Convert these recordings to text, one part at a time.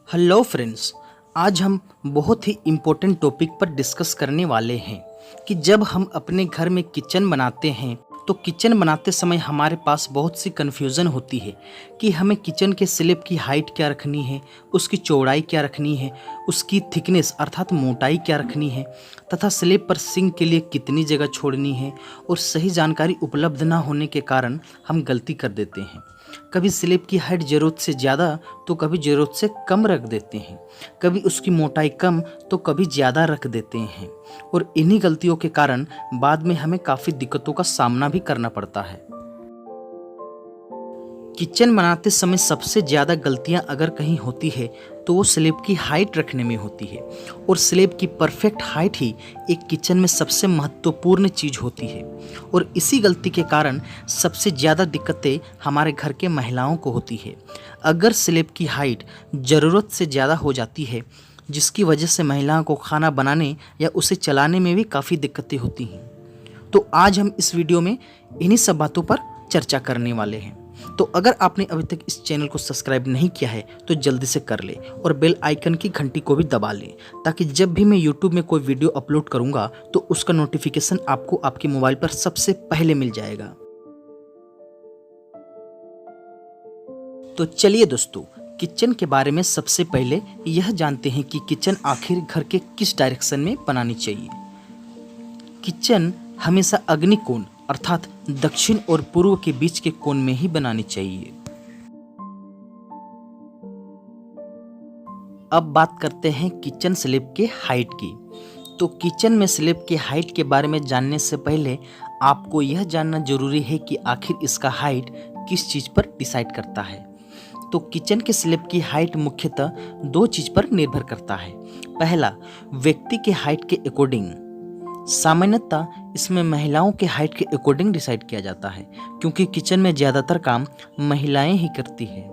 Hello friends. आज हम बहुत ही इम्पोर्टेंट टॉपिक पर डिस्कस करने वाले हैं कि जब हम अपने घर में किचन बनाते हैं तो किचन बनाते समय हमारे पास बहुत सी कन्फ्यूज़न होती है कि हमें किचन के स्लैब की हाइट क्या रखनी है, उसकी चौड़ाई क्या रखनी है, उसकी थिकनेस अर्थात मोटाई क्या रखनी है तथा स्लैब पर सिंक के लिए कितनी जगह छोड़नी है। और सही जानकारी उपलब्ध ना होने के कारण हम गलती कर देते हैं। कभी स्लैब की हाइट ज़रूरत से ज़्यादा तो कभी ज़रूरत से कम रख देते हैं, कभी उसकी मोटाई कम तो कभी ज़्यादा रख देते हैं। और इन्हीं गलतियों के कारण बाद में हमें काफ़ी दिक्कतों का सामना भी करना पड़ता है। किचन बनाते समय सबसे ज़्यादा गलतियां अगर कहीं होती है तो वो स्लैब की हाइट रखने में होती है। और स्लैब की परफेक्ट हाइट ही एक किचन में सबसे महत्वपूर्ण चीज़ होती है। और इसी गलती के कारण सबसे ज़्यादा दिक्कतें हमारे घर के महिलाओं को होती है। अगर स्लैब की हाइट ज़रूरत से ज़्यादा हो जाती है जिसकी वजह से महिलाओं को खाना बनाने या उसे चलाने में भी काफ़ी दिक्कतें होती हैं। तो आज हम इस वीडियो में इन्हीं सब बातों पर चर्चा करने वाले हैं। तो अगर आपने अभी तक इस चैनल को सब्सक्राइब नहीं किया है तो जल्दी से कर ले और बेल आइकन की घंटी को भी दबा लें ताकि जब भी मैं YouTube में कोई वीडियो अपलोड करूंगा तो उसका नोटिफिकेशन आपको आपके मोबाइल पर सबसे पहले मिल जाएगा। तो चलिए दोस्तों, किचन के बारे में सबसे पहले यह जानते हैं कि किचन आखिर घर के किस डायरेक्शन में बनानी चाहिए। किचन हमेशा अग्निकोण अर्थात दक्षिण और पूर्व के बीच के कोण में ही बनानी चाहिए। अब बात करते हैं किचन स्लैब के हाइट की। तो किचन में स्लैब के हाइट के बारे में जानने से पहले आपको यह जानना जरूरी है कि आखिर इसका हाइट किस चीज़ पर डिसाइड करता है। तो किचन के स्लैब की हाइट मुख्यतः दो चीज़ पर निर्भर करता है। पहला, व्यक्ति के हाइट के अकॉर्डिंग। सामान्यतः इसमें महिलाओं के हाइट के अकॉर्डिंग डिसाइड किया जाता है क्योंकि किचन में ज़्यादातर काम महिलाएं ही करती है।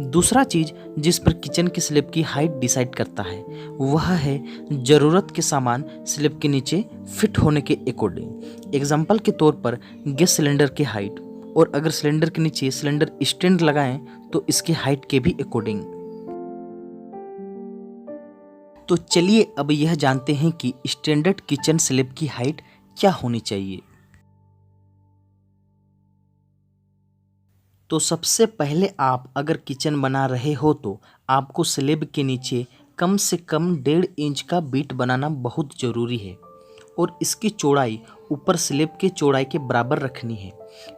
दूसरा चीज़ जिस पर किचन के स्लैब की हाइट डिसाइड करता है वह है ज़रूरत के सामान स्लैब के नीचे फिट होने के अकॉर्डिंग। एग्जाम्पल के तौर पर गैस सिलेंडर की हाइट, और अगर सिलेंडर के नीचे सिलेंडर स्टैंड लगाएं तो इसके हाइट के भी अकॉर्डिंग। तो चलिए अब यह जानते हैं कि स्टैंडर्ड किचन स्लैब की हाइट क्या होनी चाहिए। तो सबसे पहले आप अगर किचन बना रहे हो तो आपको स्लैब के नीचे कम से कम 1.5 इंच का बीट बनाना बहुत ज़रूरी है। और इसकी चौड़ाई ऊपर स्लैब के चौड़ाई के बराबर रखनी है।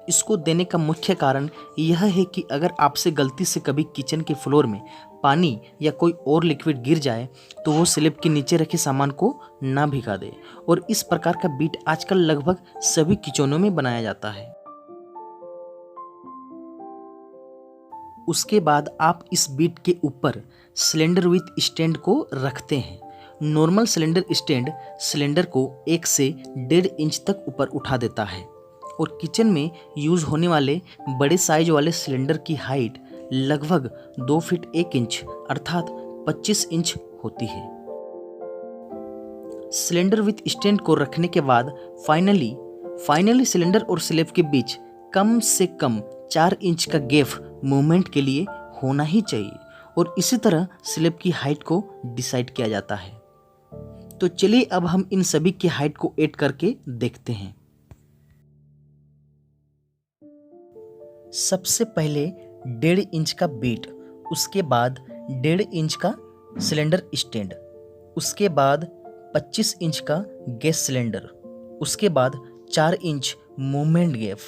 इसको देने का मुख्य कारण यह है कि अगर आपसे गलती से कभी किचन के फ्लोर में पानी या कोई और लिक्विड गिर जाए तो वो स्लैब के नीचे रखे सामान को ना भिगा दे। और इस प्रकार का बीट आजकल लगभग सभी किचनों में बनाया जाता है। उसके बाद आप इस बीट के ऊपर सिलेंडर विथ स्टैंड को रखते हैं। नॉर्मल सिलेंडर स्टैंड सिलेंडर को 1 से 1.5 इंच तक ऊपर उठा देता है। और किचन में यूज होने वाले बड़े साइज वाले सिलेंडर की हाइट लगभग 2 फीट 1 इंच अर्थात 25 इंच होती है। सिलेंडर विथ स्टैंड को रखने के बाद फाइनली सिलेंडर और स्लैब के बीच कम से कम 4 इंच का गैप मूवमेंट के लिए होना ही चाहिए। और इसी तरह स्लैब की हाइट को डिसाइड किया जाता है। तो चलिए अब हम इन सभी की हाइट को ऐड करके देखते हैं। सबसे पहले 1.5 इंच का बीट, उसके बाद 1.5 इंच का सिलेंडर स्टैंड, उसके बाद 25 इंच का गैस सिलेंडर, उसके बाद 4 इंच मूवमेंट गैप।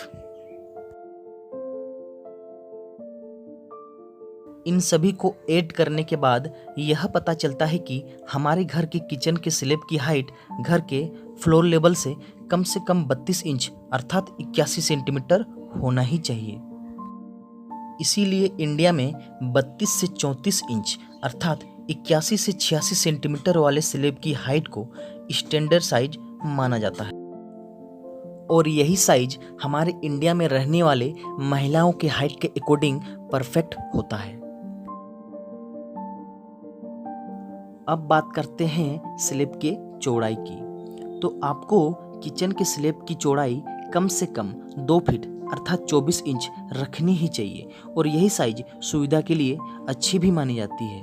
इन सभी को ऐड करने के बाद यह पता चलता है कि हमारे घर के किचन के स्लैब की हाइट घर के फ्लोर लेवल से कम 32 इंच अर्थात 81 सेंटीमीटर होना ही चाहिए। इसीलिए इंडिया में 32 से 34 इंच अर्थात 81 से 86 सेंटीमीटर वाले स्लैब की हाइट को स्टैंडर्ड साइज माना जाता है। और यही साइज हमारे इंडिया में रहने वाले महिलाओं के हाइट के अकॉर्डिंग परफेक्ट होता है। अब बात करते हैं स्लैब के चौड़ाई की। तो आपको किचन के स्लैब की चौड़ाई कम से कम 2 फीट अर्थात 24 इंच रखनी ही चाहिए। और यही साइज सुविधा के लिए अच्छी भी मानी जाती है।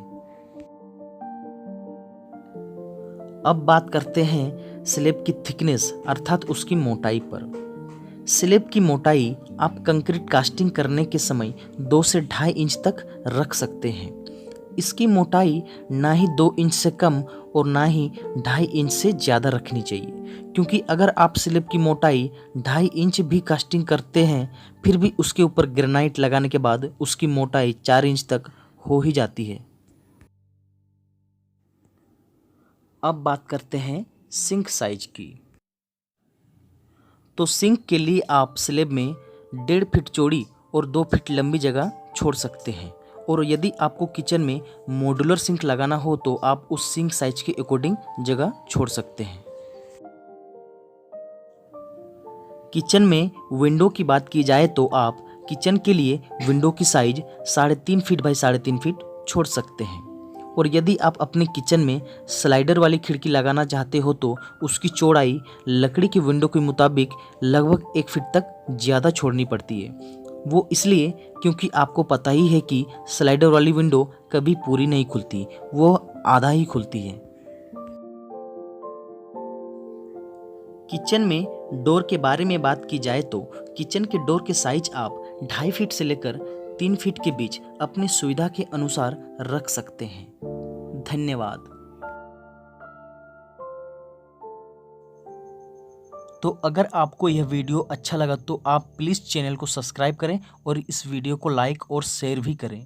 अब बात करते हैं स्लैब की थिकनेस अर्थात उसकी मोटाई पर। स्लैब की मोटाई आप कंक्रीट कास्टिंग करने के समय 2 से 2.5 इंच तक रख सकते हैं। इसकी मोटाई ना ही 2 इंच से कम और ना ही 2.5 इंच से ज़्यादा रखनी चाहिए, क्योंकि अगर आप स्लैब की मोटाई 2.5 इंच भी कास्टिंग करते हैं फिर भी उसके ऊपर ग्रेनाइट लगाने के बाद उसकी मोटाई 4 इंच तक हो ही जाती है। अब बात करते हैं सिंक साइज की। तो सिंक के लिए आप स्लैब में 1.5 फीट चौड़ी और 2 फीट लंबी जगह छोड़ सकते हैं। और यदि आपको किचन में मॉड्यूलर सिंक लगाना हो तो आप उस सिंक साइज के अकॉर्डिंग जगह छोड़ सकते हैं। किचन में विंडो की बात की जाए तो आप किचन के लिए विंडो की साइज 3.5 फीट बाई 3.5 फीट छोड़ सकते हैं। और यदि आप अपने किचन में स्लाइडर वाली खिड़की लगाना चाहते हो तो उसकी चौड़ाई लकड़ी की विंडो के मुताबिक लगभग 1 फीट तक ज़्यादा छोड़नी पड़ती है। वो इसलिए क्योंकि आपको पता ही है कि स्लाइडर वाली विंडो कभी पूरी नहीं खुलती, वो आधा ही खुलती है। किचन में डोर के बारे में बात की जाए तो किचन के डोर के साइज आप 2.5 फीट से लेकर 3 फीट के बीच अपनी सुविधा के अनुसार रख सकते हैं। धन्यवाद। तो अगर आपको यह वीडियो अच्छा लगा तो आप प्लीज़ चैनल को सब्सक्राइब करें और इस वीडियो को लाइक और शेयर भी करें।